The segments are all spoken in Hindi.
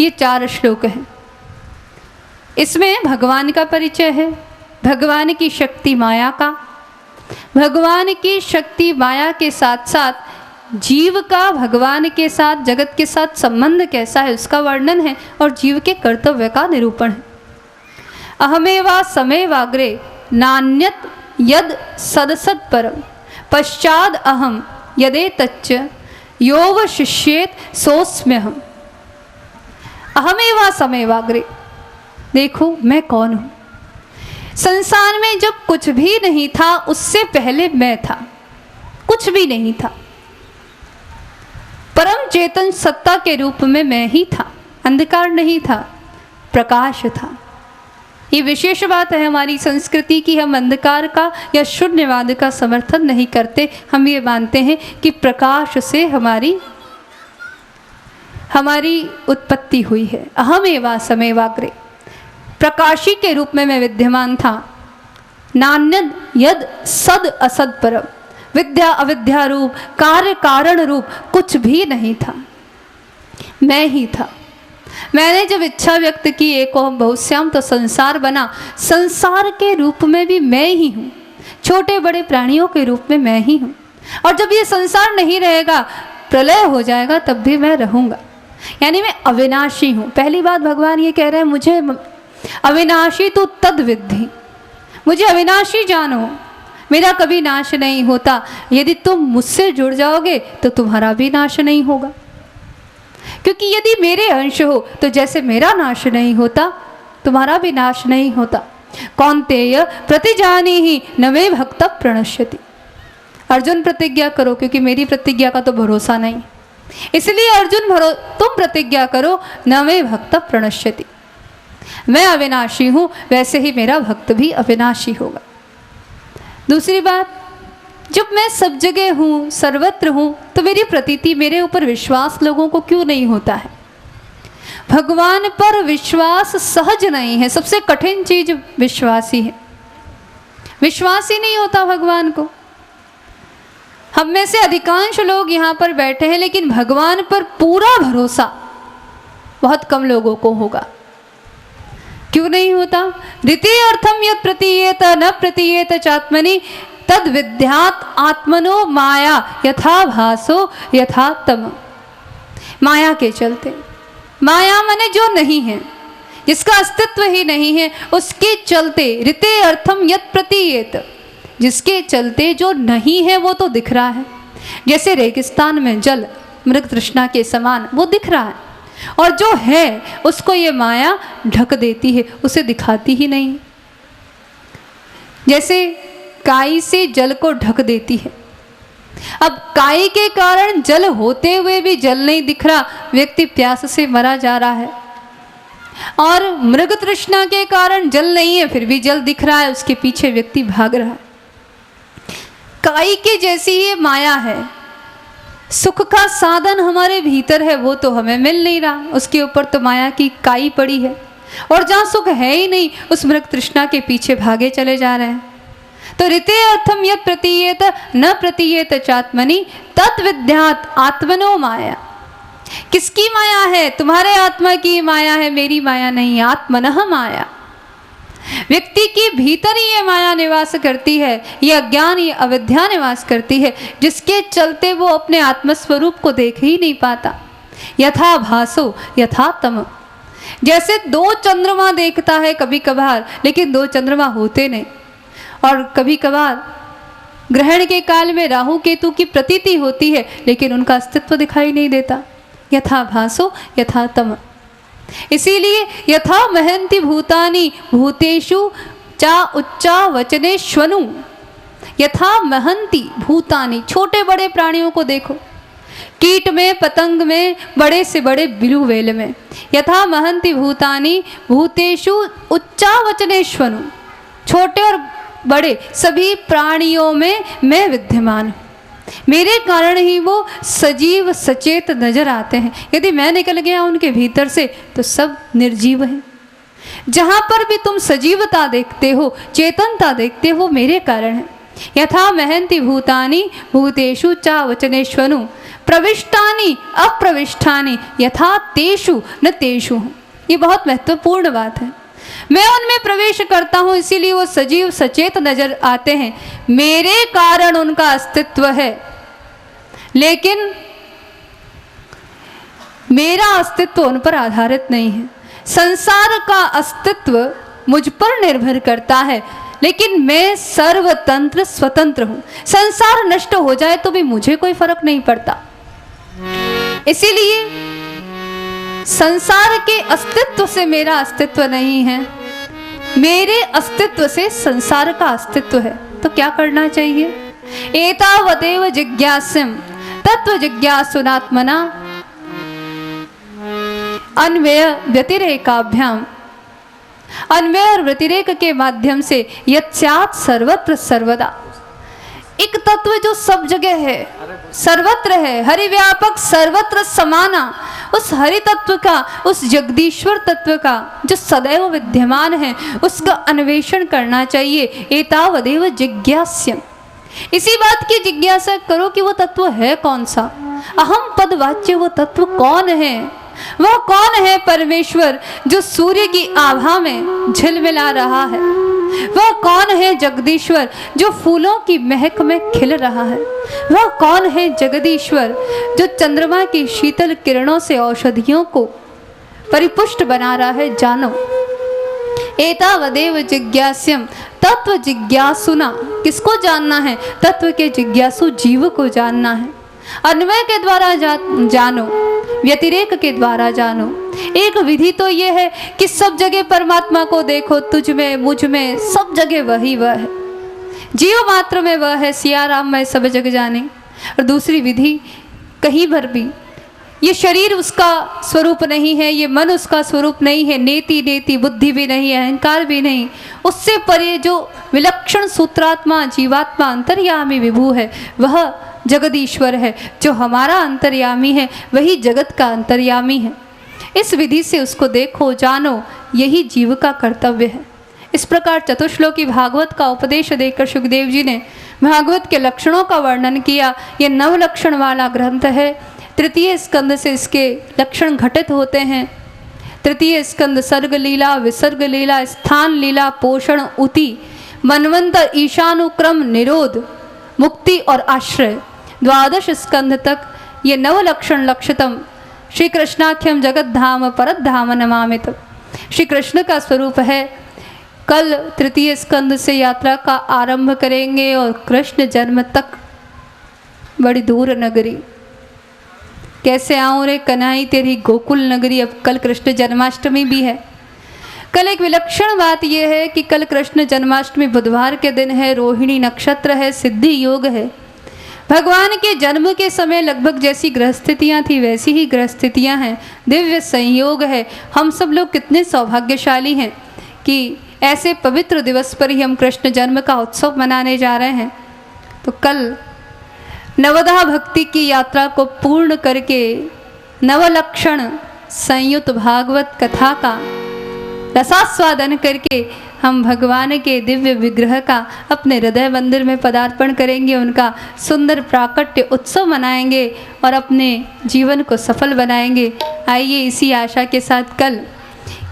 ये 4 श्लोक हैं। इसमें भगवान का परिचय है, भगवान की शक्ति माया का, भगवान की शक्ति माया के साथ साथ जीव का भगवान के साथ, जगत के साथ संबंध कैसा है उसका वर्णन है, और जीव के कर्तव्य का निरूपण है। अहमेवा समेवाग्रे नान्यत यद सदसद परम पश्चाद अहम यदे तच्च योव शिष्येत सोस्म्यहम्। अहमेवा समेवाग्रे, देखो मैं कौन हूँ। संसार में जब कुछ भी नहीं था उससे पहले मैं था, कुछ भी नहीं था। परम चेतन सत्ता के रूप में मैं ही था, अंधकार नहीं था, प्रकाश था। ये विशेष बात है हमारी संस्कृति की, हम अंधकार का या शून्यवाद का समर्थन नहीं करते। हम ये मानते हैं कि प्रकाश से हमारी उत्पत्ति हुई है। अहमेवा समेवाग्रे, प्रकाशी के रूप में मैं विद्यमान था। नान्यद यद सद असद परम, विद्या अविद्या रूप, कार्य कारण रूप कुछ भी नहीं था, मैं ही था। मैंने जब इच्छा व्यक्त की एक ओम बहुश्याम तो संसार बना। संसार के रूप में भी मैं ही हूँ, छोटे बड़े प्राणियों के रूप में मैं ही हूँ। और जब ये संसार नहीं रहेगा, प्रलय हो जाएगा, तब भी मैं रहूँगा। यानी मैं अविनाशी हूँ। पहली बात भगवान ये कह रहे हैं, मुझे अविनाशी तो तद विद्धि, मुझे अविनाशी जानो, मेरा कभी नाश नहीं होता। यदि तुम मुझसे जुड़ जाओगे तो तुम्हारा भी नाश नहीं होगा, क्योंकि यदि मेरे अंश हो तो जैसे मेरा नाश नहीं होता तुम्हारा भी नाश नहीं होता। कौन्तेय प्रतिजानीहि न मे भक्त प्रणश्यति। अर्जुन प्रतिज्ञा करो, क्योंकि मेरी प्रतिज्ञा का तो भरोसा नहीं, इसलिए अर्जुन तुम प्रतिज्ञा करो, न मे भक्त प्रणश्यति। मैं अविनाशी हूँ, वैसे ही मेरा भक्त भी अविनाशी होगा। दूसरी बात, जब मैं सब जगह हूँ, सर्वत्र हूँ, तो मेरी प्रतीति, मेरे ऊपर विश्वास लोगों को क्यों नहीं होता है? भगवान पर विश्वास सहज नहीं है। सबसे कठिन चीज विश्वास ही है। विश्वास ही नहीं होता भगवान को। हम में से अधिकांश लोग यहाँ पर बैठे हैं, लेकिन भगवान पर पूरा भरोसा बहुत कम लोगों को होगा। क्यों नहीं होता? द्वितीय अर्थम यत् प्रतीयेत न प्रतीयेत चात्मनि तद विद्यात आत्मनो माया यथा भासो यथा तम। माया के चलते, माया माने जो नहीं है, जिसका अस्तित्व ही नहीं है, उसके चलते ऋते अर्थम यत् प्रतीयेत, जिसके चलते जो नहीं है वो तो दिख रहा है। जैसे रेगिस्तान में जल मृग तृष्णा के समान वो दिख रहा है, और जो है उसको ये माया ढक देती है, उसे दिखाती ही नहीं। जैसे काई से जल को ढक देती है। अब काई के कारण जल होते हुए भी जल नहीं दिख रहा, व्यक्ति प्यास से मरा जा रहा है। और मृग तृष्णा के कारण जल नहीं है, फिर भी जल दिख रहा है, उसके पीछे व्यक्ति भाग रहा है। काई के जैसी ही माया है। सुख का साधन हमारे भीतर है, वो तो हमें मिल नहीं रहा, उसके ऊपर तो माया की काई पड़ी है। और जहाँ सुख है ही नहीं, उस मृग तृष्णा के पीछे भागे चले जा रहे हैं। तो ऋते अर्थम यत् प्रतीयेत न प्रतीयेत चात्मनि तत् विद्यात् आत्मनो माया। किसकी माया है? तुम्हारे आत्मा की माया है, मेरी माया नहीं। आत्मनः माया, व्यक्ति के भीतर ही ये माया निवास करती है, ये अज्ञान, ये अविद्या निवास करती है, जिसके चलते वो अपने आत्मस्वरूप को देख ही नहीं पाता। यथा भासो यथा तम, जैसे 2 चंद्रमा देखता है कभी कभार, लेकिन 2 चंद्रमा होते नहीं। और कभी कभार ग्रहण के काल में राहु केतु की प्रतीति होती है, लेकिन उनका अस्तित्व दिखाई नहीं देता। यथा भासो यथा तम। इसीलिए यथा महन्ति भूतानि भूतेषु चा उच्चा वचनेष्वनु। यथा महन्ति भूतानि, छोटे बड़े प्राणियों को देखो, कीट में, पतंग में, बड़े से बड़े बिलू वेल में। यथा महन्ति भूतानि भूतेषु उच्चा वचनेष्वनु, छोटे और बड़े सभी प्राणियों में मैं विद्यमान हूँ। मेरे कारण ही वो सजीव सचेत नजर आते हैं। यदि मैं निकल गया उनके भीतर से तो सब निर्जीव हैं। जहाँ पर भी तुम सजीवता देखते हो, चेतनता देखते हो, मेरे कारण है। यथा महन्ति भूतानि भूतेषु चा वचनेष्वनु प्रविष्टानि अप्रविष्टानि यथा तेषु न तेषु। ये बहुत महत्वपूर्ण बात है। मैं उनमें प्रवेश करता हूँ, इसीलिए वो सजीव सचेत नजर आते हैं, मेरे कारण उनका अस्तित्व है, लेकिन मेरा अस्तित्व उन पर आधारित नहीं है। संसार का अस्तित्व मुझ पर निर्भर करता है, लेकिन मैं सर्वतंत्र स्वतंत्र हूं। संसार नष्ट हो जाए तो भी मुझे कोई फर्क नहीं पड़ता। इसीलिए संसार के अस्तित्व से मेरा अस्तित्व नहीं है, मेरे अस्तित्व से संसार का अस्तित्व है। तो क्या करना चाहिए? एतावदेव जिज्ञास्यम् तत्व जिज्ञासुनात्मना अन्वय व्यतिरेकाभ्याम। अन्वय और व्यतिरेक के माध्यम से यत्स्यात् सर्वत्र सर्वदा। एक तत्व जो सब जगह है, सर्वत्र है, हरिव्यापक सर्वत्र समाना, उस हरि तत्व का, उस जगदीश्वर तत्व का जो सदैव विद्यमान है, उसका अन्वेषण करना चाहिए। एतावदेव जिज्ञास्यम्। इसी बात की जिज्ञासा करो कि वो तत्व है कौन सा। अहम पदवाच्य वो तत्व कौन है? वह कौन है परमेश्वर जो सूर्य की आभा में झिलमिला रहा है? वह कौन है जगदीश्वर जो फूलों की महक में खिल रहा है? वह कौन है जगदीश्वर जो चंद्रमा की शीतल किरणों से औषधियों को परिपुष्ट बना रहा है? जानो। एतावदेव जिज्ञास्यम् तत्व जिज्ञासुना। किसको जानना है? तत्व के जिज्ञासु जीव को जानना है। अन्वय के द्वारा जानो, व्यतिरेक के द्वारा जानो। एक विधि तो ये है कि सब जगह परमात्मा को देखो, तुझ में, मुझ में, सब जगह वही वह है। जीव मात्र में वह है, सिया राम मैं सब जग जाने। और दूसरी विधि, कहीं पर भी ये शरीर उसका स्वरूप नहीं है, ये मन उसका स्वरूप नहीं है, नेति नेति बुद्धि भी नहीं है, अहंकार भी नहीं, उससे परे जो विलक्षण सूत्रात्मा जीवात्मा अंतर्यामी विभू है, वह जगदीश्वर है। जो हमारा अंतर्यामी है वही जगत का अंतर्यामी है। इस विधि से उसको देखो, जानो, यही जीव का कर्तव्य है। इस प्रकार चतुश्लोकी भागवत का उपदेश देकर सुखदेव जी ने भागवत के लक्षणों का वर्णन किया। ये 9 लक्षण वाला ग्रंथ है। तृतीय स्कंद से इसके लक्षण घटित होते हैं। तृतीय स्कंद सर्ग लीला, विसर्ग लीला, स्थान लीला, पोषण, उति, मनवंतर, ईशानुक्रम, निरोध, मुक्ति और आश्रय। 12 स्कंध तक ये 9 लक्षण लक्षितम श्री कृष्णाख्यम जगत धाम परत धाम नमामित श्री कृष्ण का स्वरूप है। कल तृतीय स्कंद से यात्रा का आरंभ करेंगे और कृष्ण जन्म तक बड़ी दूर नगरी। कैसे आऊँ रे कन्हई तेरी गोकुल नगरी। अब कल कृष्ण जन्माष्टमी भी है। कल एक विलक्षण बात यह है कि कल कृष्ण जन्माष्टमी बुधवार के दिन है, रोहिणी नक्षत्र है, सिद्धि योग है। भगवान के जन्म के समय लगभग जैसी ग्रह स्थितियाँ थी वैसी ही ग्रह स्थितियाँ हैं। दिव्य संयोग है। हम सब लोग कितने सौभाग्यशाली हैं कि ऐसे पवित्र दिवस पर ही हम कृष्ण जन्म का उत्सव मनाने जा रहे हैं। तो कल नवदा भक्ति की यात्रा को पूर्ण करके नवलक्षण संयुक्त भागवत कथा का रसास्वादन करके हम भगवान के दिव्य विग्रह का अपने हृदय मंदिर में पदार्पण करेंगे, उनका सुंदर प्राकट्य उत्सव मनाएंगे और अपने जीवन को सफल बनाएंगे। आइए इसी आशा के साथ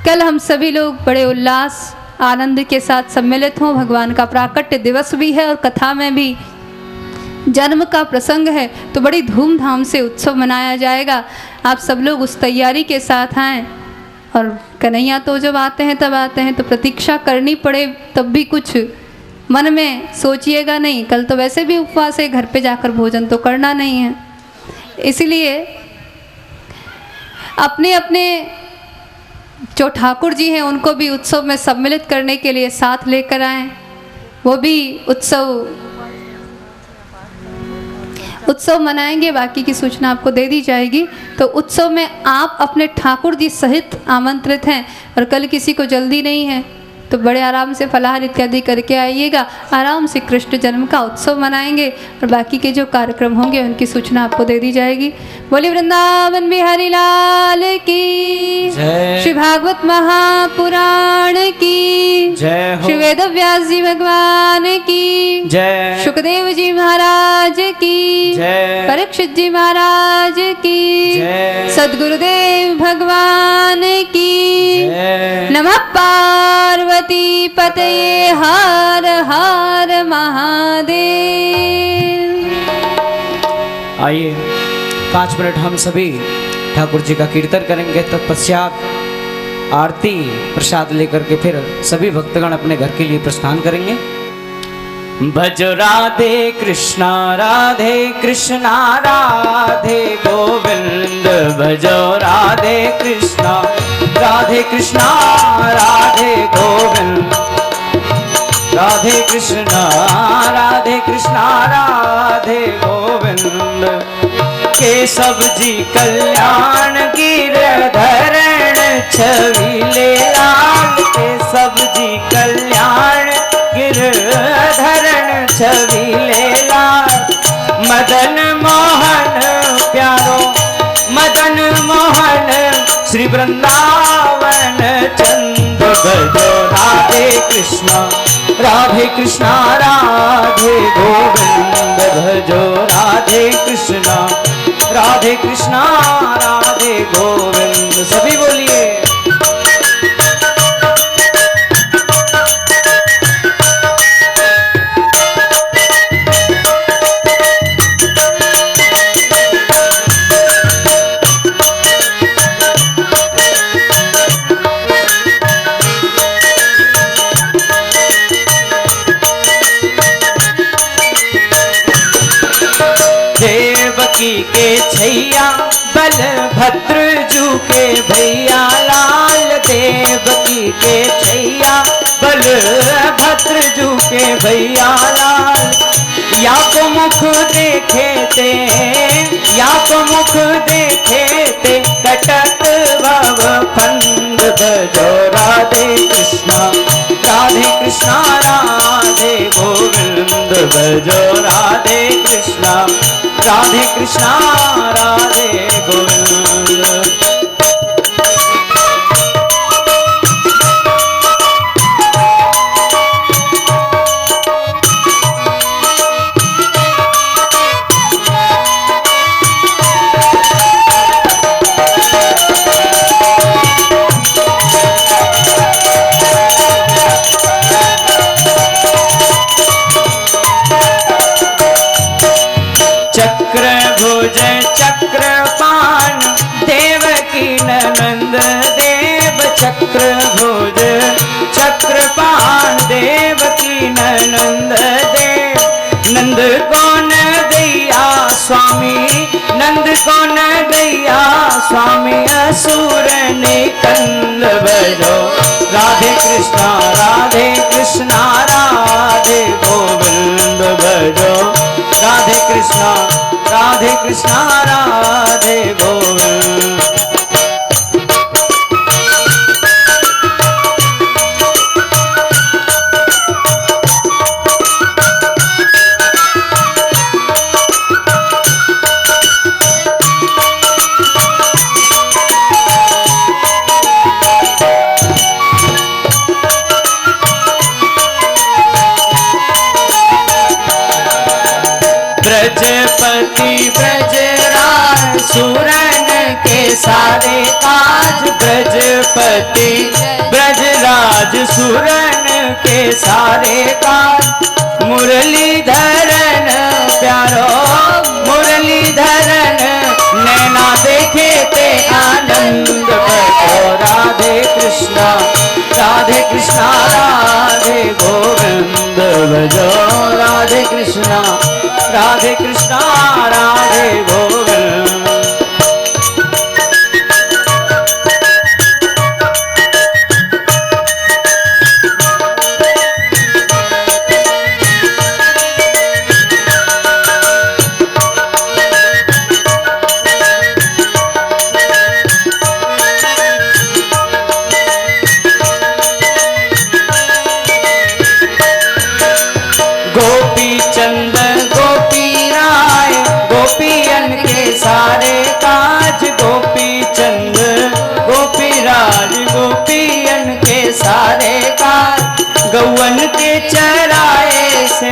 कल हम सभी लोग बड़े उल्लास आनंद के साथ सम्मिलित हों। भगवान का प्राकट्य दिवस भी है और कथा में भी जन्म का प्रसंग है, तो बड़ी धूमधाम से उत्सव मनाया जाएगा। आप सब लोग उस तैयारी के साथ आएँ। और कन्हैया तो जब आते हैं तब आते हैं, तो प्रतीक्षा करनी पड़े तब भी कुछ मन में सोचिएगा नहीं। कल तो वैसे भी उपवास है, घर पे जाकर भोजन तो करना नहीं है। इसलिए अपने अपने जो ठाकुर जी हैं उनको भी उत्सव में सम्मिलित करने के लिए साथ लेकर आएँ। वो भी उत्सव मनाएंगे। बाकी की सूचना आपको दे दी जाएगी। तो उत्सव में आप अपने ठाकुर जी सहित आमंत्रित हैं। और कल किसी को जल्दी नहीं है तो बड़े आराम से फलाहार इत्यादि करके आइएगा, आराम से कृष्ण जन्म का उत्सव मनाएंगे और बाकी के जो कार्यक्रम होंगे उनकी सूचना आपको दे दी जाएगी। बोलिए वृंदावन बिहारी लाल की जय। श्री भागवत महापुराण की जय हो। श्री वेद व्यास जी भगवान की जय। सुखदेव जी महाराज की जय। परीक्षित जी महाराज की जय। सद्गुरुदेव भगवान की जय। नमः पार्वती पतये हर हर महादेव। आइए 5 मिनट हम सभी ठाकुर जी का कीर्तन करेंगे, तत्पश्चात आरती प्रसाद लेकर के फिर सभी भक्तगण अपने घर के लिए प्रस्थान करेंगे। भजो राधे कृष्णा राधे गोविंद, भजो राधे कृष्णा राधे गोविंद, राधे कृष्णा राधे गोविंद। केशव जी कल्याण गिरधरण छविले लाल, केशव जी कल्याण गिरधरण छविले लाल। मदन मोहन प्यारो मदन मोहन श्री वृंदावन चंद। भजो राधे कृष्णा राधे गोविंद, भजो राधे कृष्णा राधे गोविंद। सभी बोलिए के छैया बलभद्र जू के भैया लाल, देवकी के छैया बलभद्र जू के भैया लाल। या को मुख देखे ते कटत भव फंद। भजो राधे कृष्णा राधे गोविंद, भजो राधे कृष्णा राधे गोविंद। चक्रपाण देवकी नंद देव, चक्रभुज चक्रपाण देवकी नंद देव। नंद कौन दैया स्वामी असुर निकंद। भजो राधे कृष्णा राधे गोविंद, भजो राधे कृष्णा राधे गोविंद। ब्रजपति ब्रजराज सुरन के सारे काज। ब्रजपति ब्रजराज सुरन के सारे काज। मुरलीधरन प्यारो मुरलीधरन, नैना देखे ते आनंद। भजो राधे कृष्णा राधे गोविंद, भजो राधे कृष्णा राधे गोविंद। गौवन के चराए से,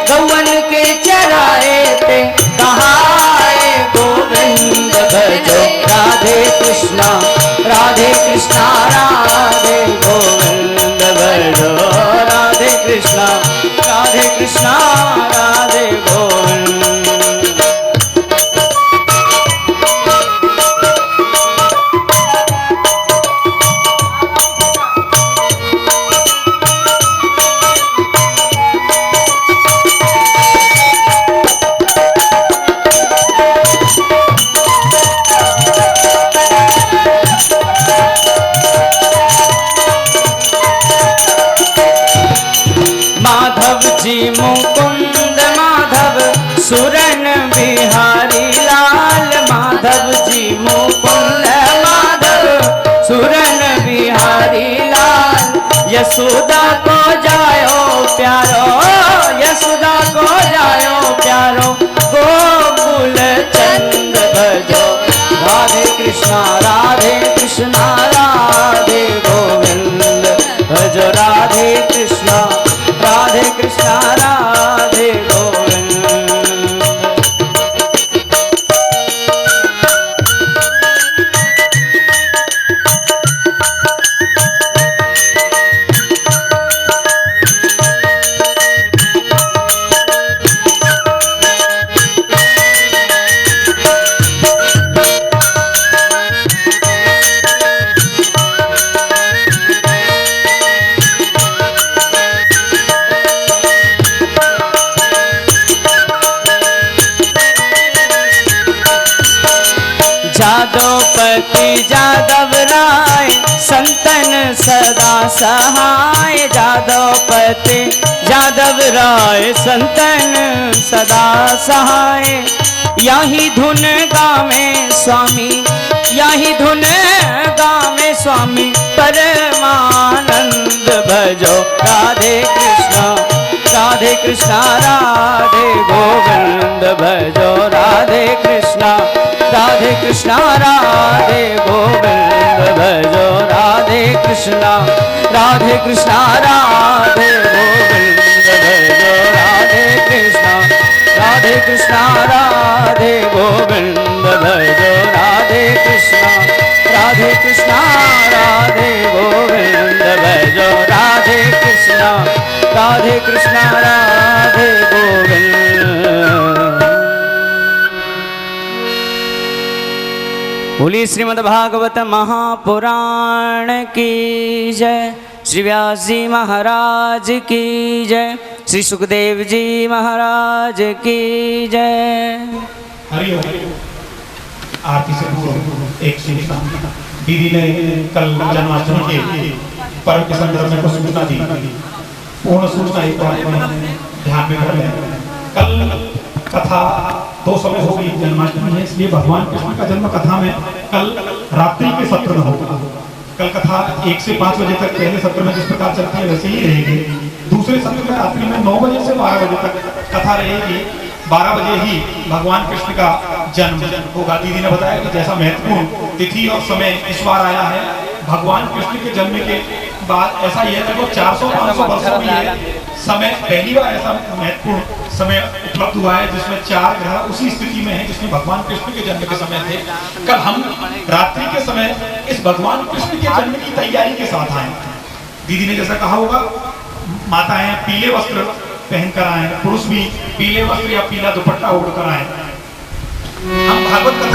गौवन के चराए थे कहाए गोविंद भजो राधे कृष्णा राधे कृष्णा राधे गोविंद भजो राधे कृष्णा राधे कृष्णा राधे गोविंद। मुकुंद माधव सुरन बिहारी लाल, माधव जी मुकुंद माधव सुरन बिहारी लाल। यशोदा को जायो प्यारो, यशोदा को जायो प्यारो गोकुल चंद भजो राधे कृष्णा राधे गोविंद भजो राधे कृष्णा राधे गोविंद। जादवपति जादव राय संतन सदा सहाय, जादवपति जादव राय संतन सदा सहाय। यही धुन गावे स्वामी, यही धुन गावे स्वामी परमानंद भजो राधे कृष्णा राधे गोविंद भजो राधे कृष्णा राधे गोविंद भजो राधे कृष्णा राधे गोविंद भजो राधे कृष्णा राधे गोविंद भजो राधे कृष्णा राधे गोविंद भजो राधे कृष्णा राधे गोविंद। बोलिए श्रीमद् भागवत महापुराण की जय, श्री व्यास जी महाराज की जय, श्री सुखदेव जी महाराज की जय। हरिओम। आरती से पूर्व एक सूचना, दीदी ने कल जन्माष्टमी के पर्व के संदर्भ में कुछ सूचना दी। पूर्ण सूचना एक बार ध्यान में कर लें। कल कथा 2 समय होगी, जन्माष्टमी है इसलिए भगवान कृष्ण का जन्म कथा में कल रात्रि के सत्र में होगा। कल कथा 1 से 5 बजे तक पहले सत्र में जिस प्रकार चलती है वैसे ही रहेगी। दूसरे सत्र में रात्रि में 9 बजे से 12 बजे तक कथा रहेगी। 12 बजे ही भगवान कृष्ण का जन्म होगा। दीदी ने बताया कि जैसा महत्वपूर्ण तिथि और समय इस बार आया है भगवान कृष्ण के जन्म के बाद, ऐसा ही है देखो 400-500 वर्षों में ये समय पहली बार ऐसा महत्वपूर्ण समय उपलब्ध हुआ है जिसमें 4 ग्रह उसी स्थिति में है जिसमें भगवान कृष्ण के जन्म के समय थे। कल हम रात्रि के समय इस भगवान कृष्ण के जन्म की तैयारी के साथ आए। दीदी ने जैसा कहा होगा, माताएं पीले वस्त्र पहनकर आए, पुरुष भी पीले वस्त्र या पीला दुपट्टा ओढ़कर आए। हम भागवत कथा